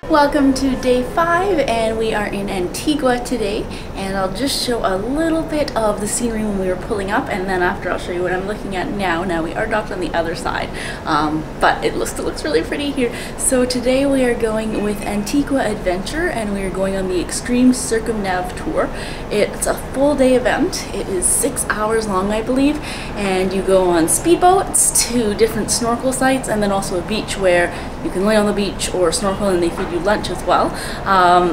Welcome to day 5, and we are in Antigua today, and I'll just show a little bit of the scenery when we were pulling up, and then after I'll show you what I'm looking at now. Now we are docked on the other side, but it looks really pretty here. So today we are going with Antigua Adventure, and we are going on the Extreme Circumnav Tour. It's a full day event. It is 6 hours long, I believe, and you go on speedboats to different snorkel sites, and then also a beach where you can lay on the beach or snorkel, and they feed you lunch as well.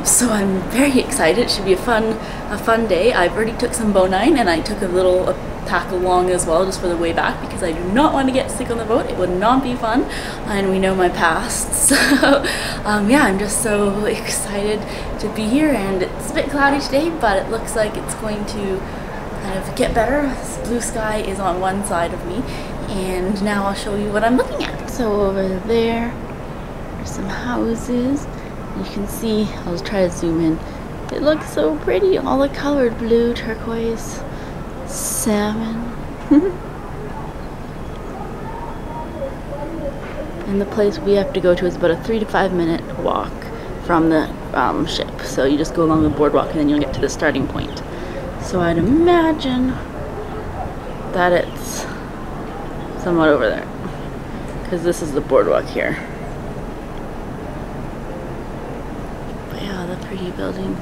So I'm very excited. It should be a fun day. I've already took some bone-9, and I took a little pack along as well just for the way back because I do not want to get sick on the boat. It would not be fun, and we know my past. So yeah, I'm just so excited to be here, and it's a bit cloudy today, but it looks like it's going to kind of get better. This blue sky is on one side of me, and now I'll show you what I'm looking at. So over there are some houses. You can see, I'll try to zoom in. It looks so pretty, all the colored blue, turquoise, salmon. And the place we have to go to is about a 3 to 5 minute walk from the ship. So you just go along the boardwalk and then you'll get to the starting point. So I'd imagine that it's somewhat over there, because this is the boardwalk here. But yeah, the pretty building.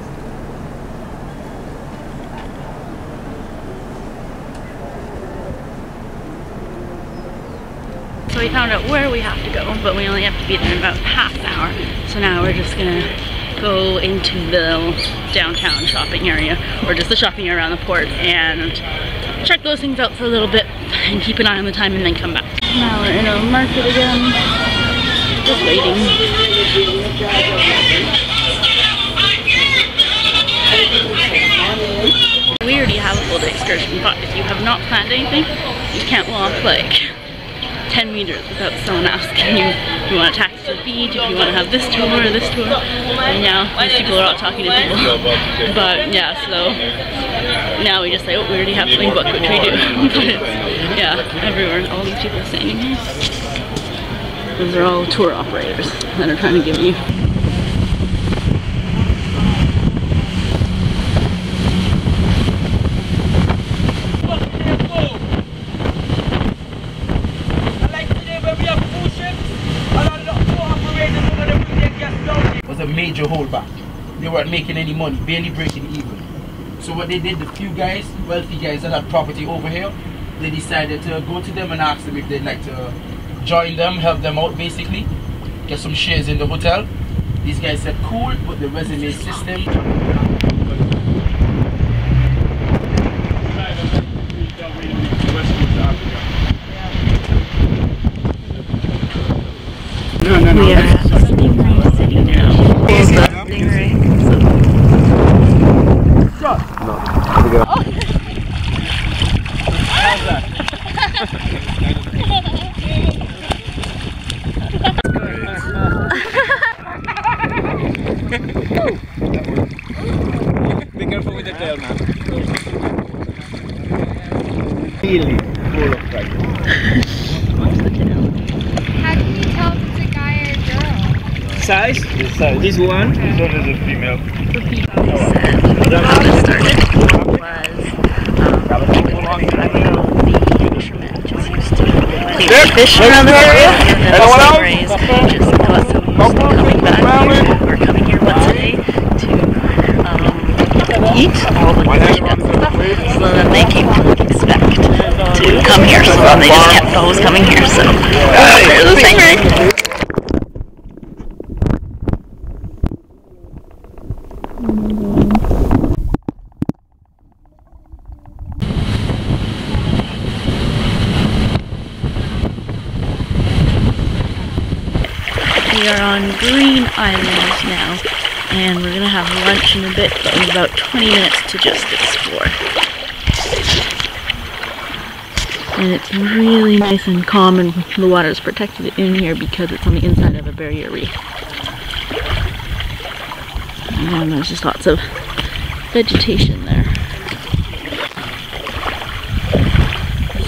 So we found out where we have to go, but we only have to be there in about half an hour. So now we're just gonna go into the downtown shopping area, or just the shopping area around the port, and check those things out for a little bit and keep an eye on the time and then come back. Now we're in a market again, just waiting. We already have a full day excursion, but if you have not planned anything, you can't walk like 10 meters without someone asking you if you want to taxi to the beach, if you want to have this tour or this tour. And now these people are all talking to people. But yeah, so now we just say, oh, we already have something booked, which we do. But it's, yeah, everywhere, all these people standing here. Those are all tour operators that are trying to give you. Major holdback. They weren't making any money, barely breaking even. So what they did, the few guys, wealthy guys that had property over here, they decided to go to them and ask them if they'd like to join them, help them out basically, get some shares in the hotel. These guys said cool, but the resume system. No. We are at Stingray City now. Here's the Stingray. No, there we go. How's that? Be careful with the tail, man. Really full of practice. Watch the tail. How can you tell if it's a guy or a girl? Size? This one? This one is a female. The people said how this started was the fishermen just used to clean fish around the area, and then the stingrays just got so used to coming back here, or coming here once a day to eat all the fish guts and stuff. So then they came to expect to come here, so then they just kept always coming here. So there's the stingray. We are on Green Island now, and we're gonna have lunch in a bit, but we have about 20 minutes to just explore. And it's really nice and calm, and the water is protected in here because it's on the inside of a barrier reef. And there's just lots of vegetation there.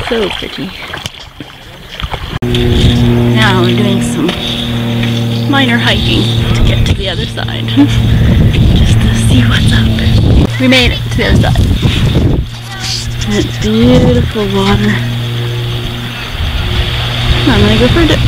So pretty. Now we're doing some minor hiking. get to the other side. Just to see what's up. We made it to the other side. And it's beautiful water. I'm gonna go for a dip.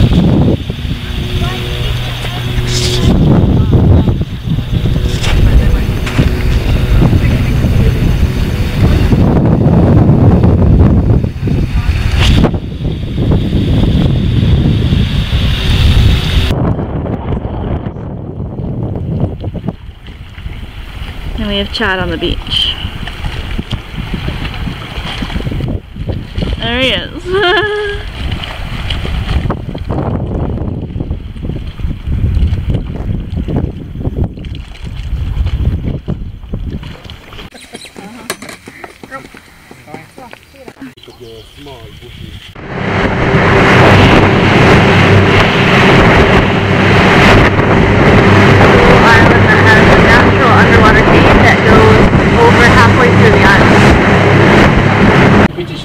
And we have Chad on the beach. There he is.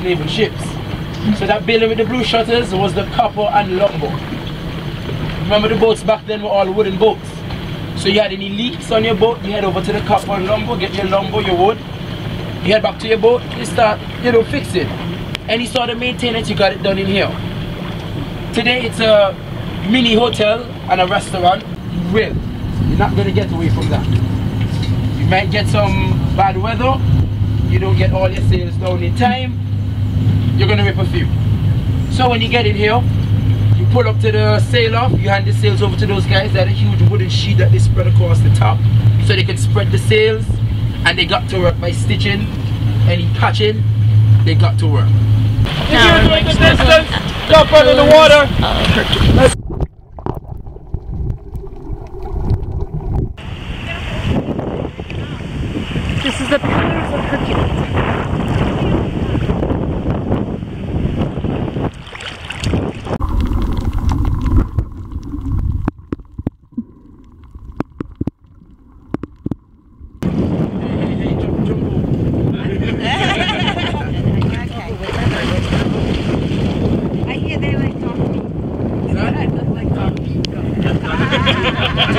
Naval ships. So that building with the blue shutters was the copper and longboat. Remember the boats back then were all wooden boats. So you had any leaks on your boat, you head over to the copper and longboat, get your longboat, your wood. You head back to your boat, you start, fix it. Any sort of maintenance, you got it done in here. Today it's a mini hotel and a restaurant. You're not going to get away from that. You might get some bad weather, you don't get all your sails down in time, you're gonna rip a few. So when you get in here, you pull up to the sail off, you hand the sails over to those guys. They had a huge wooden sheet that they spread across the top so they can spread the sails, and they got to work by stitching, any patching, they got to work. Now we're going to distance, jump under the water. Hercules. This is the pillars of Hercules.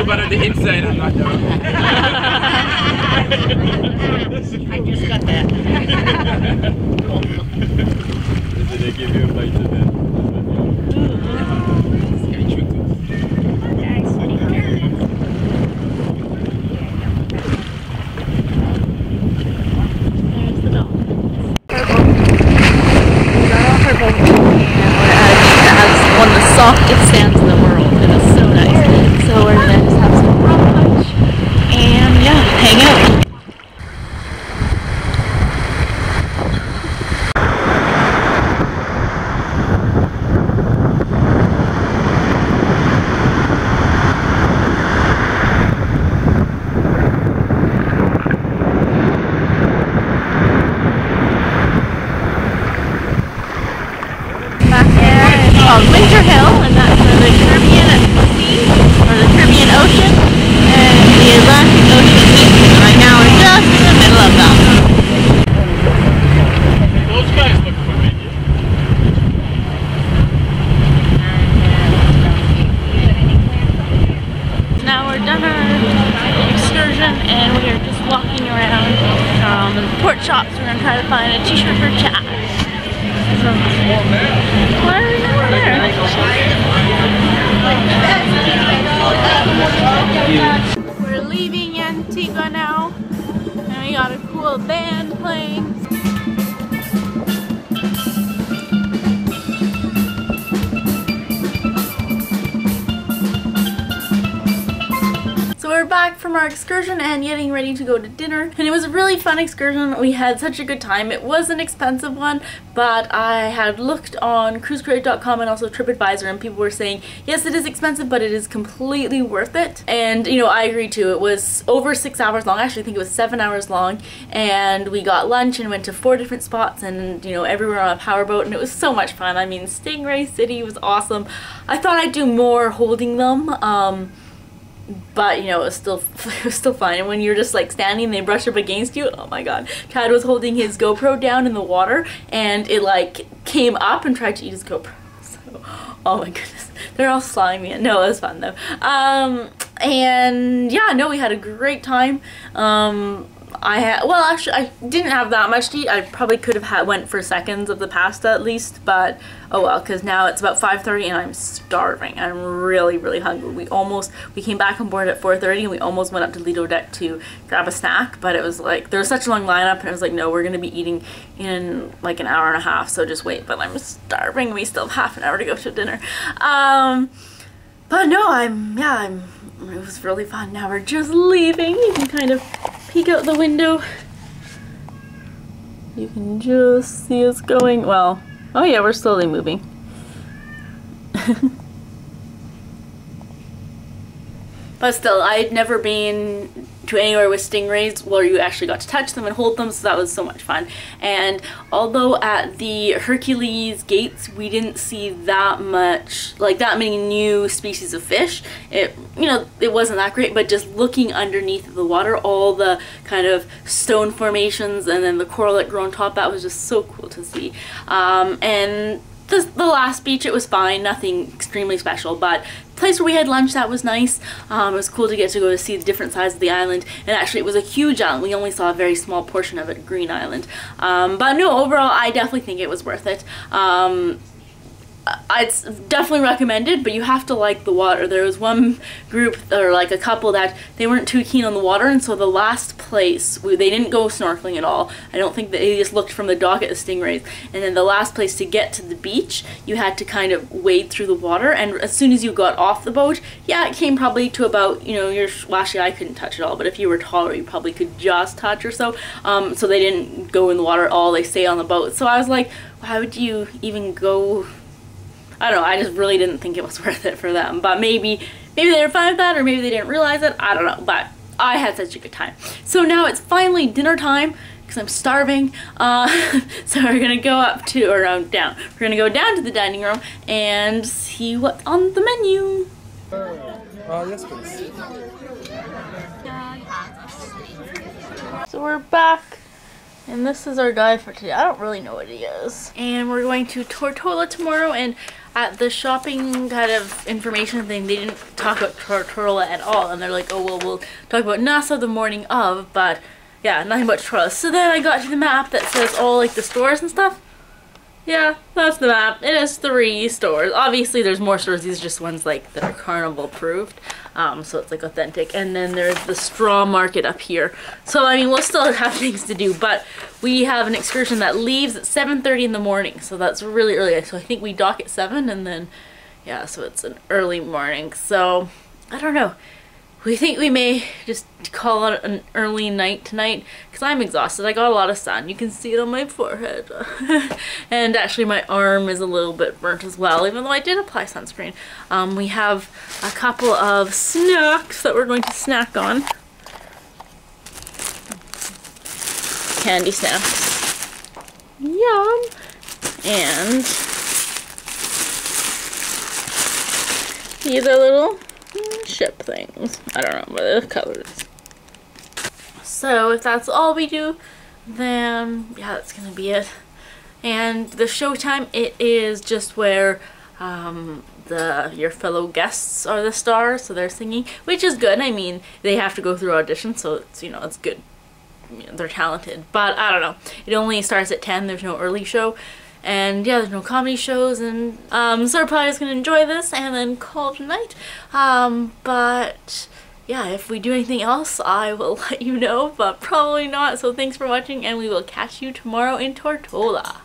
But on the inside, I'm not down. I just got that. Did they give you a bite of it? There's the dolphins. We got off our boat and we're at a beach that has one of the softest sands in the world. It is so nice. So we're gonna just have some rum punch and yeah, hang out. Winter Hill, and that's the Caribbean Sea, or the Caribbean Ocean, and the Atlantic Ocean meet. And right now we're just in the middle of them. Those guys look familiar. Now we're done our excursion, and we are just walking around the port shops. We're going to try to find a t-shirt for Chad. So, why are we over there? We're leaving Antigua now, and we got a cool band playing. So we're back from our excursion and getting ready to go to dinner, and it was a really fun excursion. We had such a good time. It was an expensive one, but I had looked on cruisecredit.com and also TripAdvisor, and people were saying yes, it is expensive, but it is completely worth it. And you know, I agree too. It was over 6 hours long. Actually, I think it was 7 hours long, and we got lunch and went to 4 different spots, and you know, everywhere on a powerboat, and it was so much fun. I mean, Stingray City was awesome. I thought I'd do more holding them, but you know, it was still fine. And when you're just like standing and they brush up against you, oh my god. Chad was holding his GoPro down in the water, and it like came up and tried to eat his GoPro. So, oh my goodness, they're all slowing me in. No, it was fun though. And yeah, no, we had a great time. I didn't have that much to eat. I probably could have went for seconds of the pasta at least, but oh well, because now it's about 5:30 and I'm starving. I'm really, really hungry. We came back on board at 4:30 and we almost went up to Lido Deck to grab a snack, but it was like, there was such a long lineup and it was like, no, we're gonna be eating in like an hour and a half, so just wait. But I'm starving. We still have half an hour to go to dinner. But no, it was really fun. Now we're just leaving. You can kind of peek out the window. You can just see us going. Well, oh yeah, we're slowly moving. But still, I'd never been to anywhere with stingrays where you actually got to touch them and hold them, so that was so much fun. And although at the Hercules gates we didn't see that many new species of fish, it wasn't that great, but just looking underneath the water, all the kind of stone formations and then the coral that grew on top, that was just so cool to see. And the last beach, it was fine, nothing extremely special, but the place where we had lunch, that was nice. It was cool to go to see the different sides of the island, and actually it was a huge island. We only saw a very small portion of it, Green Island. But no, overall I definitely think it was worth it. I'd definitely recommend it, but you have to like the water. There was one group, or like a couple, that they weren't too keen on the water, and so the last place, they didn't go snorkeling at all. I don't think they just looked from the dock at the stingrays. And then the last place to get to the beach, you had to kind of wade through the water, and as soon as you got off the boat, yeah, it came probably to about, well, actually I couldn't touch it all, but if you were taller, you probably could just touch or so. So they didn't go in the water at all, they stay on the boat. So I was like, why would you even go? I don't know, I just really didn't think it was worth it for them. But maybe they were fine with that, or maybe they didn't realize it, I don't know. But I had such a good time. So now it's finally dinner time, because I'm starving. So we're gonna go up to, or down. We're gonna go down to the dining room and see what's on the menu. Yes, please. So we're back. And this is our guide for today. I don't really know what he is. And we're going to Tortola tomorrow, and at the shopping kind of information thing, they didn't talk about Tortola at all. And they're like, oh, well, we'll talk about Nassau the morning of, but yeah, nothing about Tortola. So then I got to the map that says all like the stores and stuff. Yeah, that's the map. It has 3 stores. Obviously there's more stores. These are just ones like that are Carnival approved. So it's like authentic. And then there's the straw market up here. So I mean, we'll still have things to do, but we have an excursion that leaves at 7:30 in the morning. So that's really early. So I think we dock at 7, and then yeah, so it's an early morning. So I don't know. We think we may just call it an early night tonight, because I'm exhausted. I got a lot of sun. You can see it on my forehead. And actually my arm is a little bit burnt as well, even though I did apply sunscreen. We have a couple of snacks that we're going to snack on. Candy snacks. Yum! And these are little ship things. I don't know what the colors. So if that's all we do, then yeah, that's gonna be it. And the showtime, it is just where your fellow guests are the stars, so they're singing, which is good. I mean, they have to go through auditions, so it's, it's good. They're talented, but I don't know. It only starts at 10. There's no early show. And yeah, there's no comedy shows, and so we're probably just gonna enjoy this and then call it a night. But yeah, if we do anything else, I will let you know, but probably not. So thanks for watching, and we will catch you tomorrow in Tortola.